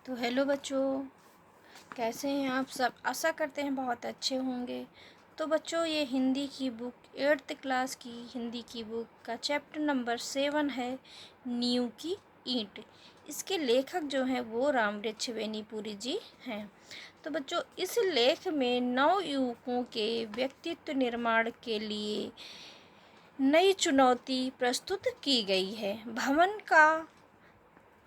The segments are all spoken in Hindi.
तो हेलो बच्चों, कैसे हैं आप सब। आशा करते हैं बहुत अच्छे होंगे। तो बच्चों, ये हिंदी की बुक 8th क्लास की हिंदी की बुक का चैप्टर नंबर 7 है, नींव की ईंट। इसके लेखक जो हैं वो रामवृक्ष बेनीपुरी जी हैं। तो बच्चों, इस लेख में नवयुवकों के व्यक्तित्व निर्माण के लिए नई चुनौती प्रस्तुत की गई है। भवन का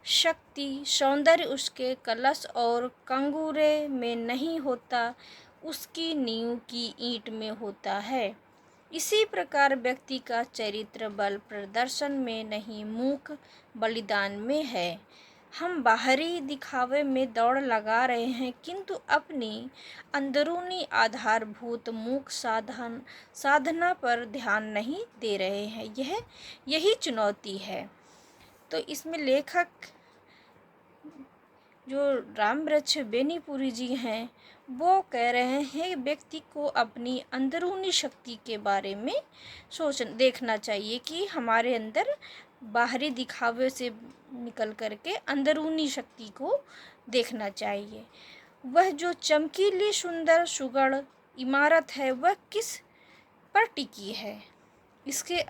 शक्ति सौंदर्य उसके कलश और कंगूरे में नहीं होता, उसकी नींव की ईंट में होता है। इसी प्रकार व्यक्ति का चरित्र बल प्रदर्शन में नहीं, मूक बलिदान में है। हम बाहरी दिखावे में दौड़ लगा रहे हैं, किंतु अपनी अंदरूनी आधारभूत मूक साधना पर ध्यान नहीं दे रहे हैं। यही चुनौती है। तो इसमें लेखक जो रामवृक्ष बेनीपुरी जी हैं वो कह रहे हैं व्यक्ति को अपनी अंदरूनी शक्ति के बारे में देखना चाहिए कि हमारे अंदर बाहरी दिखावे से निकल करके अंदरूनी शक्ति को देखना चाहिए। वह जो चमकीली सुंदर सुगढ़ इमारत है वह किस पर टिकी है। इसके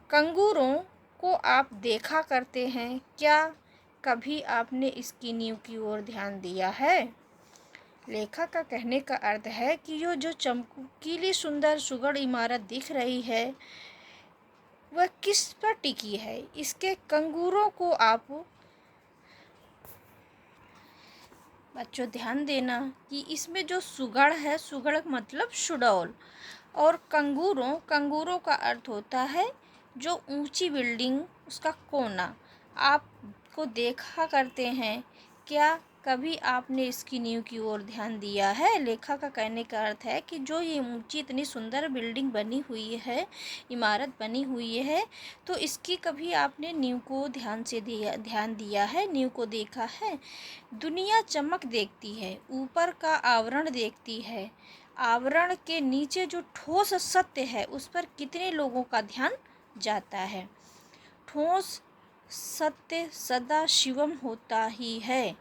कंगूरों को आप देखा करते हैं क्या? कभी आपने इसकी नींव की ओर ध्यान दिया है? लेखक का कहने का अर्थ है कि ये जो चमकीली सुंदर सुगढ़ इमारत दिख रही है वह किस पर टिकी है। इसके कंगूरों को आप बच्चों ध्यान देना कि इसमें जो सुगढ़ है, सुगढ़ मतलब सुडौल, और कंगूरों का अर्थ होता है जो ऊंची बिल्डिंग, उसका कोना। आपको देखा करते हैं क्या? कभी आपने इसकी नींव की ओर ध्यान दिया है? लेखक का कहने का अर्थ है कि जो ये ऊंची इतनी सुंदर बिल्डिंग बनी हुई है, इमारत बनी हुई है, तो इसकी कभी आपने नींव को ध्यान दिया है, नींव को देखा है? दुनिया चमक देखती है, ऊपर का आवरण देखती है, आवरण के नीचे जो ठोस सत्य है उस पर कितने लोगों का ध्यान जाता है। ठोस सत्य सदा शिवम होता ही है।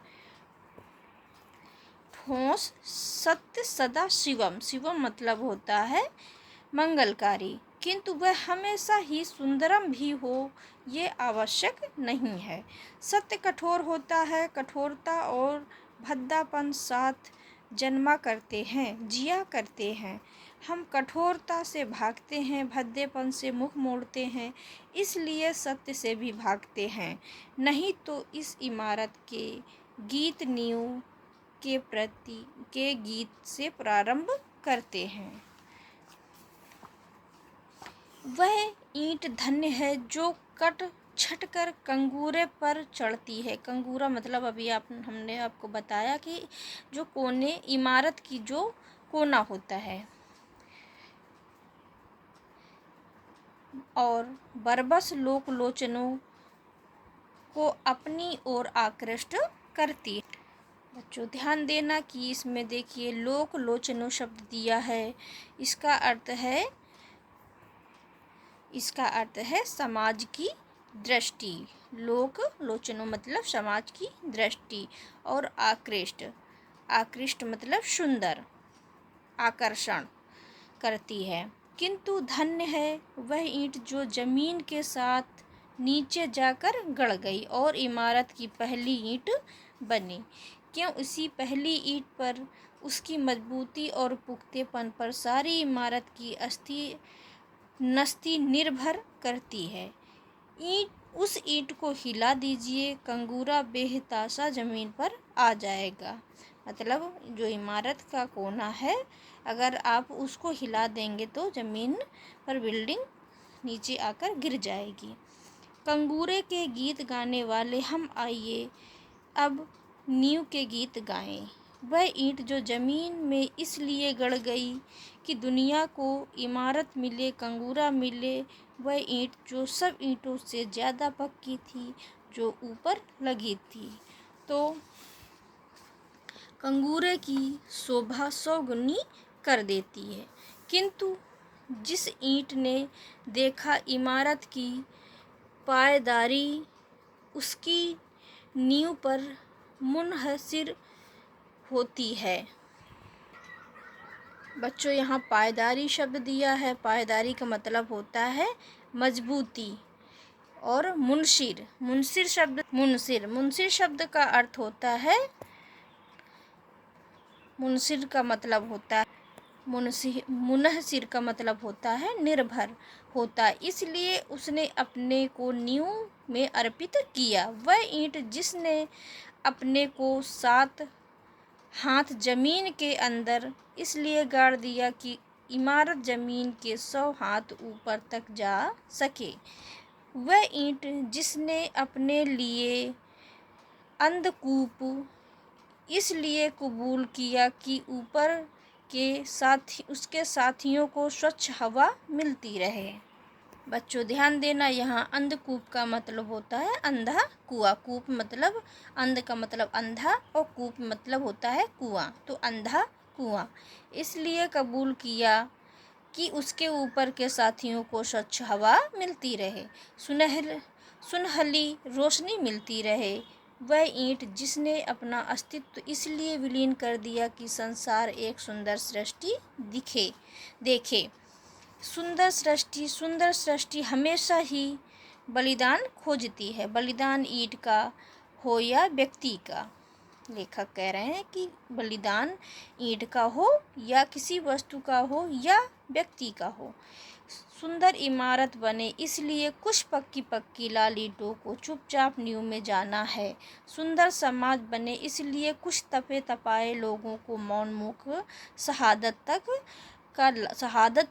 ठोस सत्य सदा शिवम मतलब होता है मंगलकारी, किंतु वह हमेशा ही सुंदरम भी हो ये आवश्यक नहीं है। सत्य कठोर होता है, कठोरता और भद्दापन साथ जन्मा करते हैं, जिया करते हैं। हम कठोरता से भागते हैं, भद्देपन से मुख मोड़ते हैं, इसलिए सत्य से भी भागते हैं। नहीं तो इस इमारत के गीत नींव के गीत से प्रारंभ करते हैं। वह ईंट धन्य है जो कट छट कर कंगूरे पर चढ़ती है। कंगूरा मतलब अभी हमने आपको बताया कि जो कोने, इमारत की जो कोना होता है, और बरबस लोचनों को अपनी ओर आकृष्ट करती है। बच्चों ध्यान देना कि इसमें देखिए लोचनो शब्द दिया है। इसका अर्थ है समाज की दृष्टि। लोक लोचनो मतलब समाज की दृष्टि, और आकृष्ट मतलब सुंदर, आकर्षण करती है। किंतु धन्य है वह ईंट जो जमीन के साथ नीचे जाकर गड़ गई और इमारत की पहली ईंट बनी। क्यों? इसी पहली ईंट पर, उसकी मजबूती और पुख्तेपन पर सारी इमारत की नस्ती निर्भर करती है। उस ईंट को हिला दीजिए, कंगूरा बेहताशा जमीन पर आ जाएगा। मतलब जो इमारत का कोना है, अगर आप उसको हिला देंगे तो जमीन पर बिल्डिंग नीचे आकर गिर जाएगी। कंगूरे के गीत गाने वाले हम आइए अब नींव के गीत गाएं। वह ईंट जो जमीन में इसलिए गड़ गई कि दुनिया को इमारत मिले, कंगूरा मिले, वह ईंट जो सब ईंटों से ज़्यादा पक्की थी, जो ऊपर लगी थी, तो कंगूरे की शोभा 100 गुनी कर देती है। किंतु जिस ईंट ने देखा इमारत की पायदारी उसकी नींव पर मुनहसिर होती है। बच्चों यहाँ पायदारी शब्द दिया है। पायदारी का मतलब होता है मजबूती। और मुनसिर शब्द का अर्थ होता है, मुनसिर का मतलब होता है मुनहसिर का मतलब होता है निर्भर होता। इसलिए उसने अपने को नींव में अर्पित किया। वह ईंट जिसने अपने को 7 हाथ जमीन के अंदर इसलिए गाड़ दिया कि इमारत जमीन के 100 हाथ ऊपर तक जा सके। वह ईंट जिसने अपने लिए अंधकूप इसलिए कबूल किया कि ऊपर के उसके साथियों को स्वच्छ हवा मिलती रहे। बच्चों ध्यान देना, यहाँ अंधकूप का मतलब होता है अंधा कुआं। कूप मतलब अंध का मतलब अंधा और कूप मतलब होता है कुआं। तो अंधा कुआं इसलिए कबूल किया कि उसके ऊपर के साथियों को स्वच्छ हवा मिलती रहे, सुनहली रोशनी मिलती रहे। वह ईंट जिसने अपना अस्तित्व इसलिए विलीन कर दिया कि संसार एक सुंदर सृष्टि देखे। सुंदर सृष्टि हमेशा ही बलिदान खोजती है। बलिदान ईंट का हो या व्यक्ति का। लेखक कह रहे हैं कि बलिदान ईंट का हो या किसी वस्तु का हो या व्यक्ति का हो। सुंदर इमारत बने इसलिए कुछ पक्की लाल ईंटों को चुपचाप नींव में जाना है। सुंदर समाज बने इसलिए कुछ तपे तपाए लोगों को मौनमुख शहादत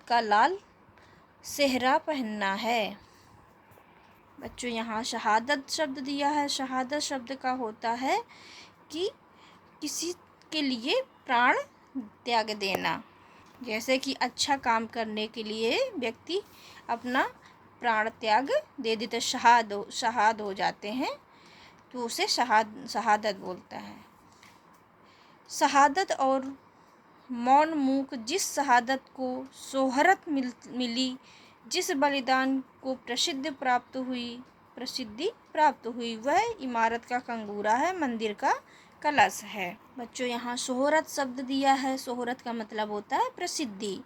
का लाल सेहरा पहनना है। बच्चों यहाँ शहादत शब्द दिया है। शहादत शब्द का होता है कि किसी के लिए प्राण त्याग देना। जैसे कि अच्छा काम करने के लिए व्यक्ति अपना प्राण त्याग दे देते, शहाद हो जाते हैं, तो उसे शहादत बोलता है। शहादत और मौन मूक जिस शहादत को शोहरत मिली, जिस बलिदान को प्रसिद्धि प्राप्त हुई वह इमारत का कंगूरा है, मंदिर का कलश है। बच्चों यहाँ शोहरत शब्द दिया है। शोहरत का मतलब होता है प्रसिद्धि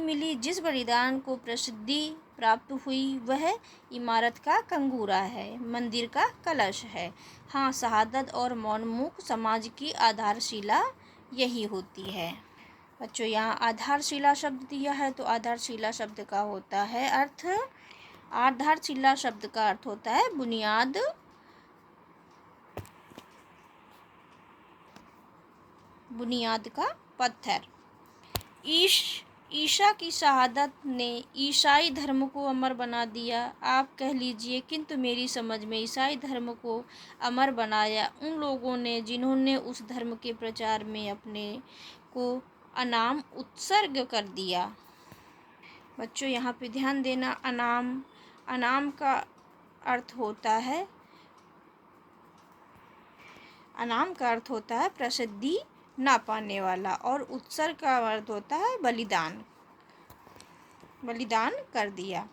मिली, जिस बलिदान को प्रसिद्धि प्राप्त हुई वह इमारत का कंगूरा है, मंदिर का कलश है। हाँ, शहादत और मौनमुख समाज की आधारशिला यही होती है। बच्चों यहाँ आधारशिला शब्द दिया है। तो आधारशिला शब्द का होता है अर्थ, आधारशिला शब्द का अर्थ होता है बुनियाद का पत्थर। ईशा की शहादत ने ईसाई धर्म को अमर बना दिया, आप कह लीजिए, किंतु मेरी समझ में ईसाई धर्म को अमर बनाया उन लोगों ने जिन्होंने उस धर्म के प्रचार में अपने को अनाम उत्सर्ग कर दिया। बच्चों यहाँ पे ध्यान देना, अनाम का अर्थ होता है प्रसिद्धि ना पाने वाला, और उत्सर्ग का अर्थ होता है बलिदान कर दिया।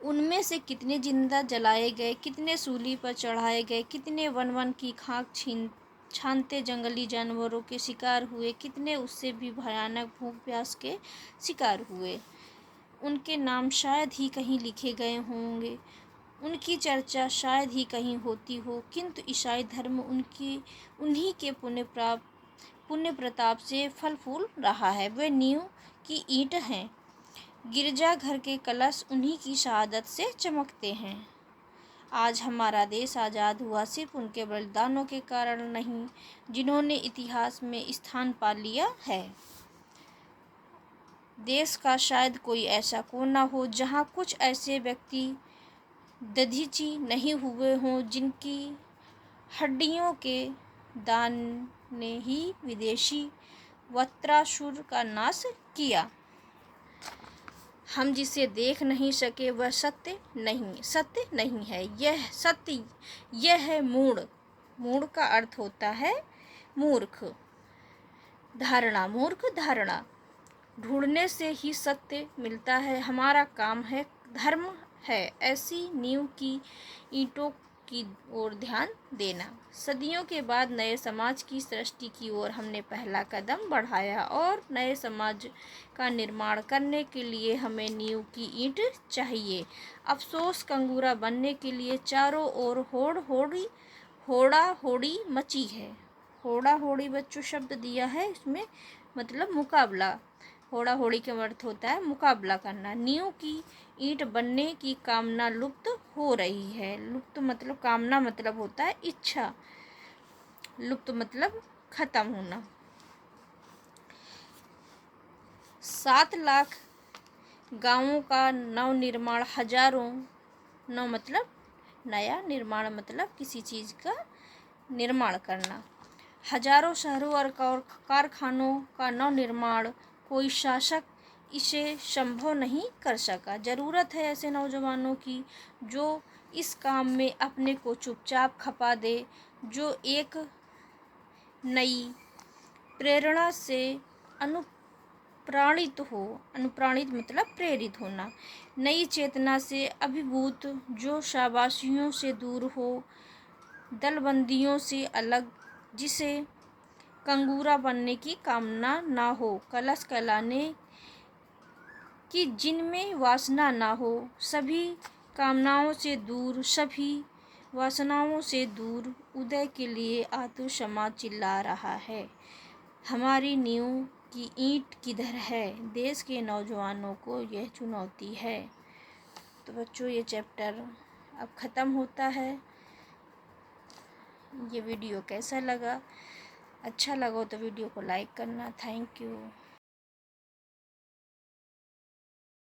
उनमें से कितने जिंदा जलाए गए, कितने सूली पर चढ़ाए गए, कितने वन की खाक छानते जंगली जानवरों के शिकार हुए, कितने उससे भी भयानक भूख प्यास के शिकार हुए। उनके नाम शायद ही कहीं लिखे गए होंगे, उनकी चर्चा शायद ही कहीं होती हो, किंतु ईसाई धर्म उन्हीं के पुण्य प्रताप से फल फूल रहा है। वे नींव की ईंट हैं, गिरजाघर के कलश उन्हीं की शहादत से चमकते हैं। आज हमारा देश आज़ाद हुआ सिर्फ उनके बलिदानों के कारण नहीं, जिन्होंने इतिहास में स्थान पा लिया है। देश का शायद कोई ऐसा कोना हो जहाँ कुछ ऐसे व्यक्ति दधीची नहीं हुए हों, जिनकी हड्डियों के दान ने ही विदेशी वत्रासुर का नाश किया। हम जिसे देख नहीं सके वह सत्य नहीं है, यह है मूढ़ का अर्थ होता है मूर्ख धारणा। ढूंढने से ही सत्य मिलता है, हमारा काम है धर्म है ऐसी नींव की ईंटों की ओर ध्यान देना। सदियों के बाद नए समाज की सृष्टि की ओर हमने पहला कदम बढ़ाया और नए समाज का निर्माण करने के लिए हमें नींव की ईंट चाहिए। अफसोस कंगूरा बनने के लिए चारों ओर होड़ा होड़ी मची है। होड़ा होड़ी बच्चों शब्द दिया है, इसमें मतलब मुकाबला। होड़ा होड़ी का अर्थ होता है मुकाबला करना। नींव की ईंट बनने की कामना लुप्त हो रही है। लुप्त मतलब कामना मतलब होता है इच्छा, लुप्त मतलब खत्म होना। 7 लाख गांवों का नवनिर्माण, हजारों, नव मतलब नया, निर्माण मतलब किसी चीज़ का निर्माण करना। हजारों शहरों और कारखानों का नवनिर्माण, कोई शासक इसे संभव नहीं कर सका। ज़रूरत है ऐसे नौजवानों की जो इस काम में अपने को चुपचाप खपा दे, जो एक नई प्रेरणा से अनुप्राणित हो। अनुप्राणित मतलब प्रेरित होना। नई चेतना से अभिभूत, जो शाबाशियों से दूर हो, दलबंदियों से अलग, जिसे कंगूरा बनने की कामना ना हो, कलश कहलाने की जिनमें वासना ना हो, सभी कामनाओं से दूर, सभी वासनाओं से दूर, उदय के लिए आतुर समाज चिल्ला रहा है। हमारी नींव की ईंट किधर है? देश के नौजवानों को यह चुनौती है। तो बच्चों ये चैप्टर अब ख़त्म होता है। ये वीडियो कैसा लगा? अच्छा लगा तो वीडियो को लाइक करना। Thank you.